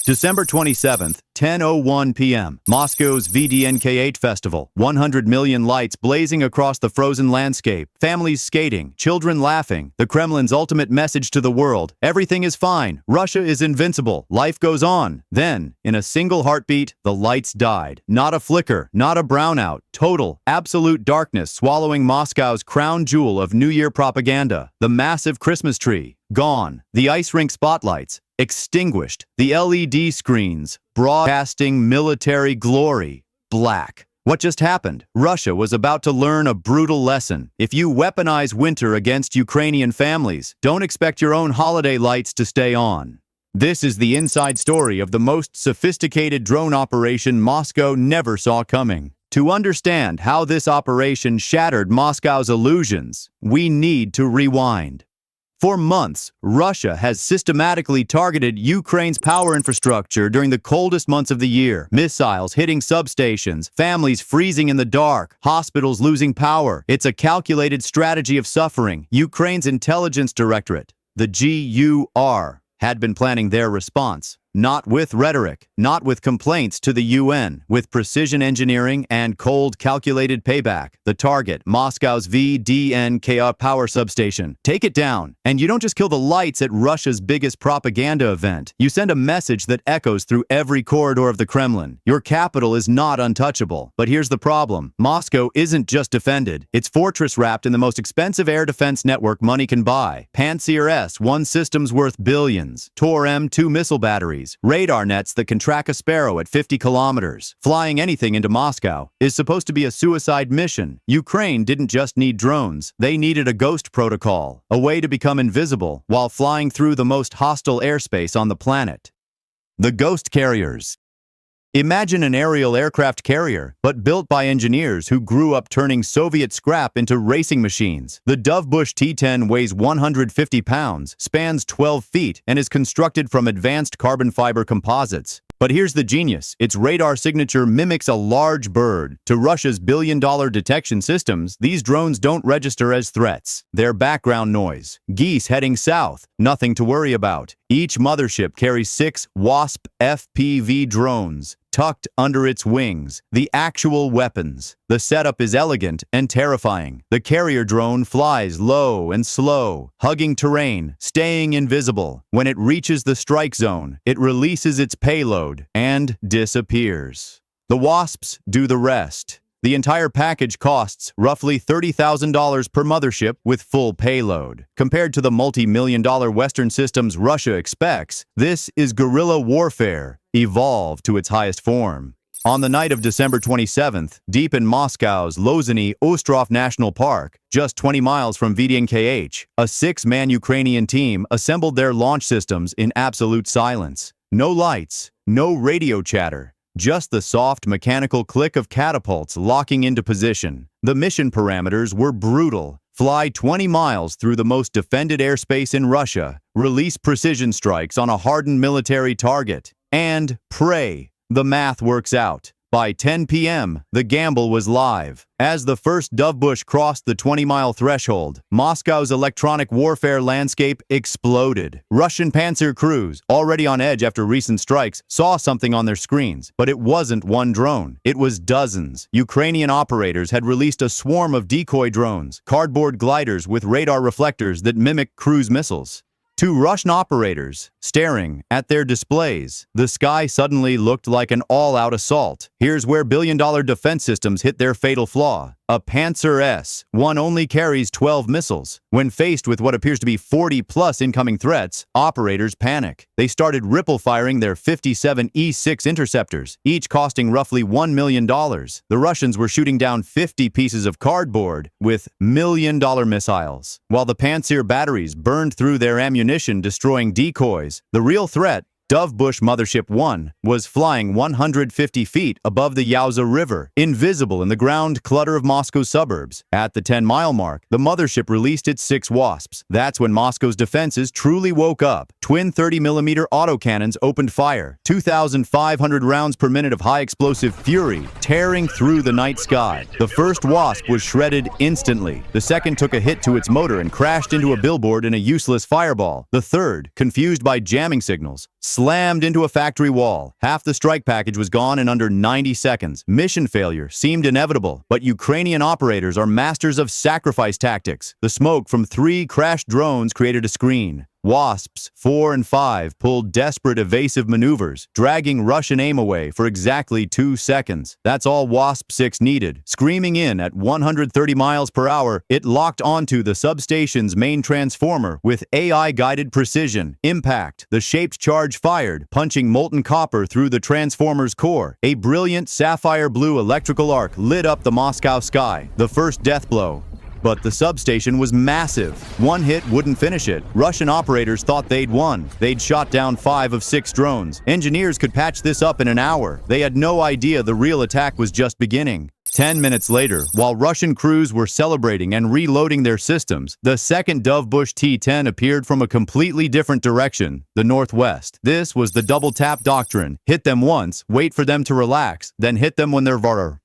December 27th, 10:01 p.m. Moscow's VDNK8 festival. 100 million lights blazing across the frozen landscape. Families skating, children laughing. The Kremlin's ultimate message to the world. Everything is fine. Russia is invincible. Life goes on. Then, in a single heartbeat, the lights died. Not a flicker, not a brownout. Total, absolute darkness swallowing Moscow's crown jewel of New Year propaganda. The massive Christmas tree. Gone. The ice rink spotlights. Extinguished. The LED screens, broadcasting military glory, black. What just happened? Russia was about to learn a brutal lesson. If you weaponize winter against Ukrainian families, don't expect your own holiday lights to stay on. This is the inside story of the most sophisticated drone operation Moscow never saw coming. To understand how this operation shattered Moscow's illusions, we need to rewind. For months, Russia has systematically targeted Ukraine's power infrastructure during the coldest months of the year. Missiles hitting substations, families freezing in the dark, hospitals losing power. It's a calculated strategy of suffering. Ukraine's intelligence directorate, the GUR, had been planning their response. Not with rhetoric, not with complaints to the UN, with precision engineering and cold, calculated payback. The target, Moscow's VDNK power substation. Take it down. And you don't just kill the lights at Russia's biggest propaganda event. You send a message that echoes through every corridor of the Kremlin. Your capital is not untouchable. But here's the problem. Moscow isn't just defended. It's fortress wrapped in the most expensive air defense network money can buy. Pantsir S-1 systems worth billions. Tor M2 missile batteries. Radar nets that can track a sparrow at 50 kilometers. Flying anything into Moscow is supposed to be a suicide mission. Ukraine didn't just need drones. They needed a ghost protocol, a way to become invisible while flying through the most hostile airspace on the planet. The ghost carriers. Imagine an aerial aircraft carrier, but built by engineers who grew up turning Soviet scrap into racing machines. The DoveBush T-10 weighs 150 pounds, spans 12 feet, and is constructed from advanced carbon fiber composites. But here's the genius. Its radar signature mimics a large bird. To Russia's billion-dollar detection systems, these drones don't register as threats. They're background noise. Geese heading south. Nothing to worry about. Each mothership carries 6 Wasp FPV drones tucked under its wings, the actual weapons. The setup is elegant and terrifying. The carrier drone flies low and slow, hugging terrain, staying invisible. When it reaches the strike zone, it releases its payload and disappears. The Wasps do the rest. The entire package costs roughly $30,000 per mothership with full payload. Compared to the multi-million-dollar Western systems Russia expects, this is guerrilla warfare, evolved to its highest form. On the night of December 27th, deep in Moscow's Lozny Ostrov National Park, just 20 miles from VDNKH, a 6-man Ukrainian team assembled their launch systems in absolute silence. No lights, no radio chatter. Just the soft mechanical click of catapults locking into position. The mission parameters were brutal. Fly 20 miles through the most defended airspace in Russia, release precision strikes on a hardened military target, and pray. The math works out. By 10 p.m., the gamble was live. As the first DoveBush crossed the 20-mile threshold, Moscow's electronic warfare landscape exploded. Russian Panzer crews, already on edge after recent strikes, saw something on their screens. But it wasn't one drone. It was dozens. Ukrainian operators had released a swarm of decoy drones, cardboard gliders with radar reflectors that mimic cruise missiles. To Russian operators, staring at their displays, the sky suddenly looked like an all-out assault. Here's where billion-dollar defense systems hit their fatal flaw. A Pantsir S-1 only carries 12 missiles. When faced with what appears to be 40-plus incoming threats, operators panic. They started ripple-firing their 57 E-6 interceptors, each costing roughly $1 million. The Russians were shooting down 50 pieces of cardboard with million-dollar missiles. While the Pantsir batteries burned through their ammunition, destroying decoys, the real threat, DoveBush Mothership 1, was flying 150 feet above the Yaouza River, invisible in the ground clutter of Moscow's suburbs. At the 10-mile mark, the mothership released its 6 Wasps. That's when Moscow's defenses truly woke up. Twin 30mm autocannons opened fire, 2,500 rounds per minute of high-explosive fury tearing through the night sky. The first Wasp was shredded instantly. The second took a hit to its motor and crashed into a billboard in a useless fireball. The third, confused by jamming signals, slammed into a factory wall. Half the strike package was gone in under 90 seconds. Mission failure seemed inevitable, but Ukrainian operators are masters of sacrifice tactics. The smoke from 3 crashed drones created a screen. Wasps 4 and 5 pulled desperate evasive maneuvers, dragging Russian aim away for exactly 2 seconds. That's all Wasp 6 needed. Screaming in at 130 miles per hour, it locked onto the substation's main transformer with AI-guided precision. Impact. The shaped charge fired, punching molten copper through the transformer's core. A brilliant sapphire blue electrical arc lit up the Moscow sky. The first death blow. But the substation was massive. One hit wouldn't finish it. Russian operators thought they'd won. They'd shot down 5 of 6 drones. Engineers could patch this up in an hour. They had no idea the real attack was just beginning. 10 minutes later, while Russian crews were celebrating and reloading their systems, the second DoveBush T-10 appeared from a completely different direction, the northwest. This was the double-tap doctrine. Hit them once, wait for them to relax, then hit them when they're var.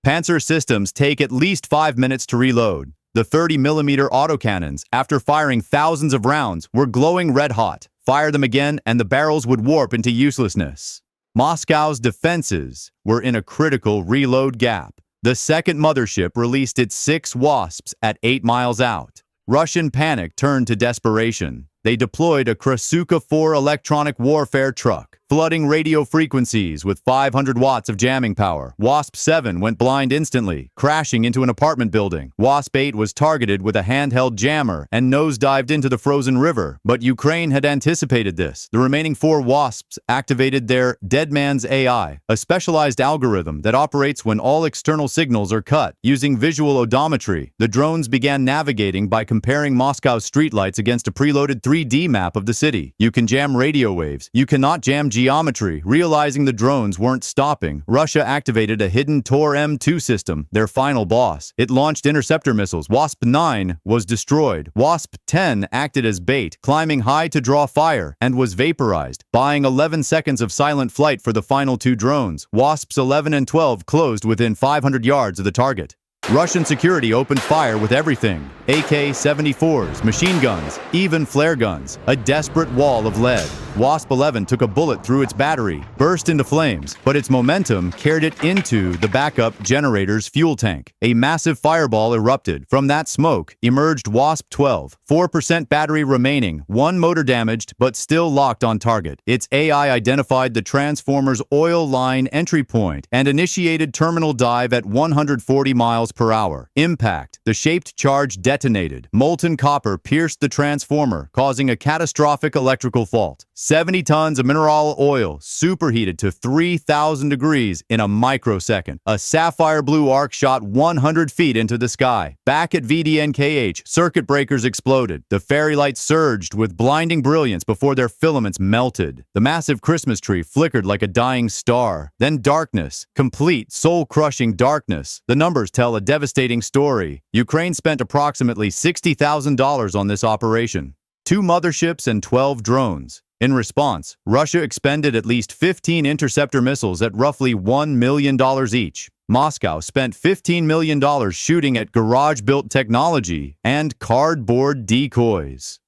Panzer systems take at least 5 minutes to reload. The 30mm autocannons, after firing thousands of rounds, were glowing red-hot. Fire them again, and the barrels would warp into uselessness. Moscow's defenses were in a critical reload gap. The second mothership released its 6 Wasps at 8 miles out. Russian panic turned to desperation. They deployed a Krasuka-4 electronic warfare truck, flooding radio frequencies with 500 watts of jamming power. Wasp 7 went blind instantly, crashing into an apartment building. Wasp 8 was targeted with a handheld jammer and nosedived into the frozen river. But Ukraine had anticipated this. The remaining 4 Wasps activated their Dead Man's AI, a specialized algorithm that operates when all external signals are cut. Using visual odometry, the drones began navigating by comparing Moscow's streetlights against a preloaded 3D map of the city. You can jam radio waves. You cannot jam geometry. Realizing the drones weren't stopping, Russia activated a hidden Tor M2 system, their final boss. It launched interceptor missiles. Wasp 9 was destroyed. Wasp 10 acted as bait, climbing high to draw fire, and was vaporized, buying 11 seconds of silent flight for the final 2 drones. Wasps 11 and 12 closed within 500 yards of the target. Russian security opened fire with everything. AK-74s, machine guns, even flare guns. A desperate wall of lead. Wasp 11 took a bullet through its battery, burst into flames, but its momentum carried it into the backup generator's fuel tank. A massive fireball erupted. From that smoke emerged Wasp 12. 4% battery remaining, 1 motor damaged, but still locked on target. Its AI identified the transformer's oil line entry point and initiated terminal dive at 140 miles per hour. Impact. The shaped charge detonated. Molten copper pierced the transformer, causing a catastrophic electrical fault. 70 tons of mineral oil superheated to 3,000 degrees in a microsecond. A sapphire blue arc shot 100 feet into the sky. Back at VDNKH, circuit breakers exploded. The fairy lights surged with blinding brilliance before their filaments melted. The massive Christmas tree flickered like a dying star. Then darkness. Complete, soul-crushing darkness. The numbers tell a devastating story. Ukraine spent approximately $60,000 on this operation. 2 motherships and 12 drones. In response, Russia expended at least 15 interceptor missiles at roughly $1 million each. Moscow spent $15 million shooting at garage-built technology and cardboard decoys.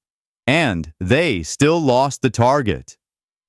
And they still lost the target.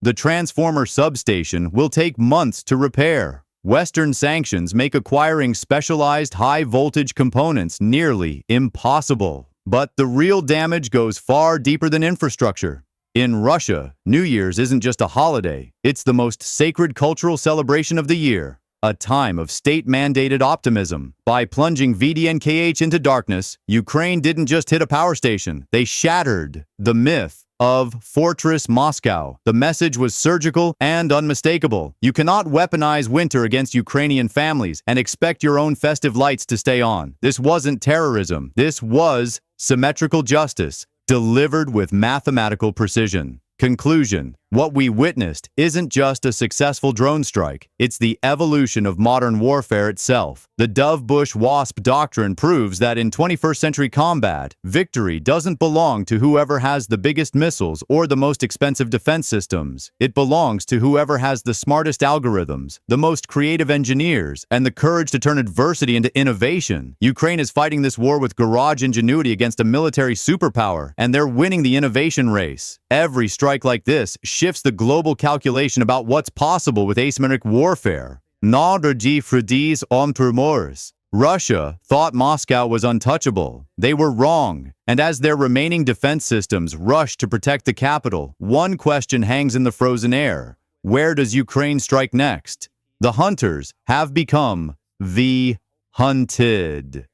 The transformer substation will take months to repair. Western sanctions make acquiring specialized high-voltage components nearly impossible. But the real damage goes far deeper than infrastructure. In Russia, New Year's isn't just a holiday, it's the most sacred cultural celebration of the year, a time of state-mandated optimism. By plunging VDNKH into darkness, Ukraine didn't just hit a power station, they shattered the myth of Fortress Moscow. The message was surgical and unmistakable. You cannot weaponize winter against Ukrainian families and expect your own festive lights to stay on. This wasn't terrorism, this was symmetrical justice, delivered with mathematical precision. Conclusion. What we witnessed isn't just a successful drone strike, it's the evolution of modern warfare itself. The DoveBush-Wasp doctrine proves that in 21st century combat, victory doesn't belong to whoever has the biggest missiles or the most expensive defense systems. It belongs to whoever has the smartest algorithms, the most creative engineers, and the courage to turn adversity into innovation. Ukraine is fighting this war with garage ingenuity against a military superpower, and they're winning the innovation race. Every strike like this shifts the global calculation about what's possible with asymmetric warfare. Notre Fredies entremors. Russia thought Moscow was untouchable. They were wrong. And as their remaining defense systems rush to protect the capital, one question hangs in the frozen air. Where does Ukraine strike next? The hunters have become the hunted.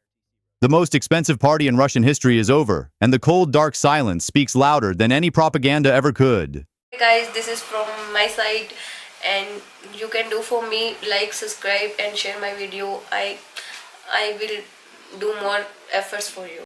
The most expensive party in Russian history is over, and the cold, dark silence speaks louder than any propaganda ever could. Hey guys, this is from my side, and you can do for me like, subscribe and share my video. I will do more efforts for you.